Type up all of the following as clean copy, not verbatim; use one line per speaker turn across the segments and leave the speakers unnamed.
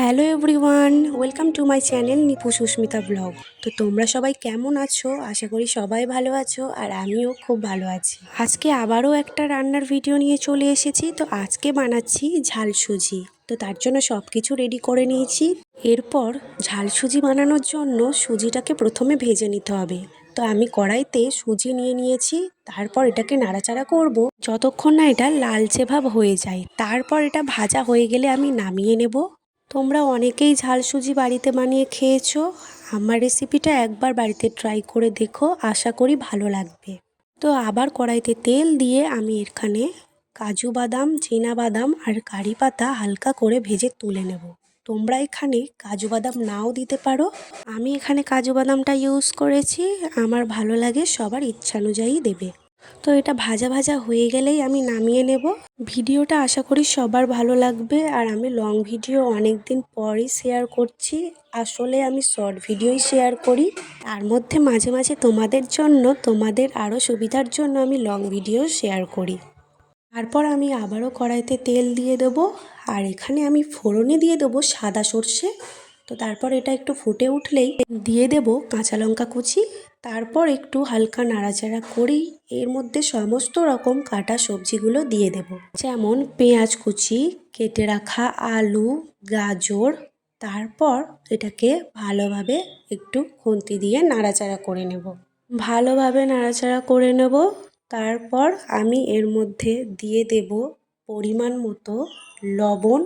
Hello everyone, welcome to my channel Nipu Susmita blog. তো তোমরা সবাই কেমন আছো? আশা করি সবাই ভালো আছো, আর আমিও খুব ভালো আছি। আজকে আবারও একটা রান্নার ভিডিও নিয়ে চলে এসেছি। তো আজকে বানাচ্ছি ঝাল সুজি। তো তার জন্য সব কিছু রেডি করে নিয়েছি। এরপর ঝাল সুজি বানানোর জন্য সুজিটাকে প্রথমে ভেজে নিতে হবে। তো আমি কড়াইতে সুজি নিয়ে নিয়েছি। তারপর এটাকে নাড়াচাড়া করব যতক্ষণ না এটা লালচে ভাব হয়ে যায়। তারপর এটা ভাজা হয়ে গেলে আমি নামিয়ে নেব। তোমরা অনেকেই ঝাল সুজি বাড়িতে বানিয়ে খেয়েছো। আমার রেসিপিটা একবার বাড়িতে ট্রাই করে দেখো, আশা করি ভালো লাগবে। তো আবার কড়াইতে তেল দিয়ে আমি এখানে কাজু বাদাম, চীনা বাদাম আর কারি পাতা হালকা করে ভেজে তুলে নেব। তোমরা এখানে কাজু বাদাম নাও দিতে পারো। আমি এখানে কাজু বাদামটা ইউজ করেছি। আমার ভালো লাগে, সবার ইচ্ছানুযায়ী দেবে। তো এটা ভাজা ভাজা হয়ে গেলেই আমি নামিয়ে নেব। ভিডিওটা আশা করি সবার ভালো লাগবে। আর আমি লং ভিডিও অনেক দিন পরই শেয়ার করছি। আসলে আমি শর্ট ভিডিওই শেয়ার করি, তার মধ্যে মাঝে মাঝে তোমাদের জন্য, তোমাদের আরও সুবিধার জন্য আমি লং ভিডিও শেয়ার করি। তারপর আমি আবারও কড়াইতে তেল দিয়ে দেবো, আর এখানে আমি ফোড়নে দিয়ে দেবো সাদা সর্ষে। তো তারপর এটা একটু ফুটে উঠলেই দিয়ে দেব কাঁচা লঙ্কা কুচি। তারপর একটু হালকা নাড়াচাড়া করেই এর মধ্যে সমস্ত রকম কাটা সবজিগুলো দিয়ে দেব, যেমন পেঁয়াজ কুচি, কেটে রাখা আলু, গাজর। তারপর এটাকে ভালোভাবে একটু খুন্তি দিয়ে নাড়াচাড়া করে নেব। ভালোভাবে নাড়াচাড়া করে নেব। তারপর আমি এর মধ্যে দিয়ে দেব পরিমাণ মতো লবণ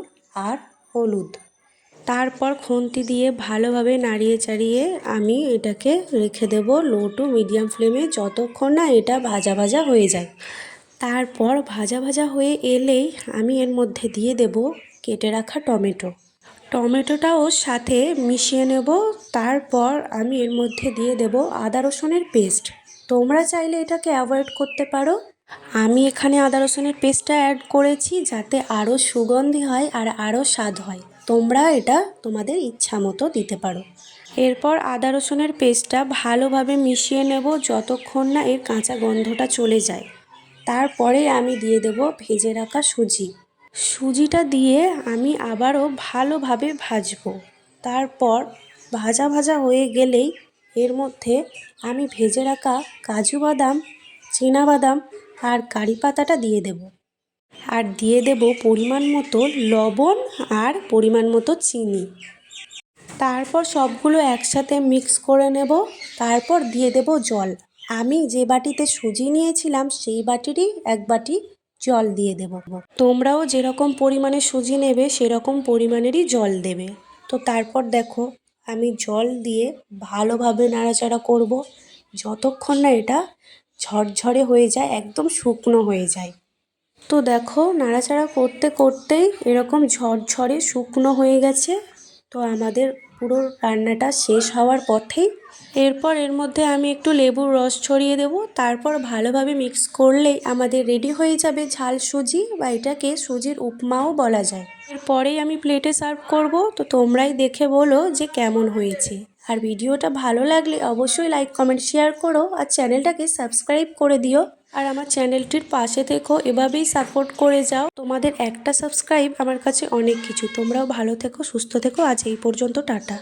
আর হলুদ। তারপর খুন্তি দিয়ে ভালোভাবে নাড়িয়ে চাড়িয়ে আমি এটাকে রেখে দেব লো টু মিডিয়াম ফ্লেমে, যতক্ষণ না এটা ভাজা ভাজা হয়ে যায়। তারপর ভাজা ভাজা হয়ে এলেই আমি এর মধ্যে দিয়ে দেব কেটে রাখা টমেটোটাও সাথে মিশিয়ে নেব। তারপর আমি এর মধ্যে দিয়ে দেব আদা রসুনের পেস্ট। তোমরা চাইলে এটাকে অ্যাভয়েড করতে পারো। আমি এখানে আদা রসুনের পেস্টটা অ্যাড করেছি যাতে আরও সুগন্ধি হয় আর আরও স্বাদ হয়। তোমরা এটা তোমাদের ইচ্ছা মতো দিতে পারো। এরপর আদা রসুনের পেস্টটা ভালোভাবে মিশিয়ে নেব যতক্ষণ না এর কাঁচা গন্ধটা চলে যায়। তারপরে আমি দিয়ে দেব ভেজে রাখা সুজিটা দিয়ে আমি আবারও ভালোভাবে ভাজবো। তারপর ভাজা ভাজা হয়ে গেলেই এর মধ্যে আমি ভেজে রাখা কাজু বাদাম, চীনা বাদাম আর কারি পাতাটা দিয়ে দেব। আর দিয়ে দেব পরিমাণ মতো লবণ আর পরিমাণ মতো চিনি। তারপর সবগুলো একসাথে মিক্স করে নেব। তারপর দিয়ে দেব জল। আমি যে বাটিতে সুজি নিয়েছিলাম সেই বাটিরই এক বাটি জল দিয়ে দেব। তোমরাও যেরকম পরিমাণে সুজি নেবে সেরকম পরিমাণেরই জল দেবে। তো তারপর দেখো আমি জল দিয়ে ভালোভাবে নাড়াচাড়া করব যতক্ষণ না এটা ঝরঝরে হয়ে যায়, একদম শুকনো হয়ে যায়। তো দেখো নাড়াচাড়া করতে করতেই এরকম ঝরঝরে শুকনো হয়ে গেছে। তো আমাদের পুরো রান্নাটা শেষ হওয়ার পথেই। এরপর এর মধ্যে আমি একটু লেবুর রস ছড়িয়ে দেব। তারপর ভালোভাবে মিক্স করলেই আমাদের রেডি হয়ে যাবে ঝাল সুজি, বা এটাকে সুজির উপমাও বলা যায়। এরপরেই আমি প্লেটে সার্ভ করব। তো তোমরাই দেখে বলো যে কেমন হয়েছে। আর ভিডিওটা ভালো লাগলে অবশ্যই লাইক, কমেন্ট, শেয়ার করো, আর চ্যানেলটাকে সাবস্ক্রাইব করে দিও। আর আমার চ্যানেলটির পাশে থেকো, এভাবেই সাপোর্ট করে যাও। তোমাদের একটা সাবস্ক্রাইব আমার কাছে অনেক কিছু। তোমরাও ভালো থেকো, সুস্থ থেকো। আজ এই পর্যন্ত, টাটা।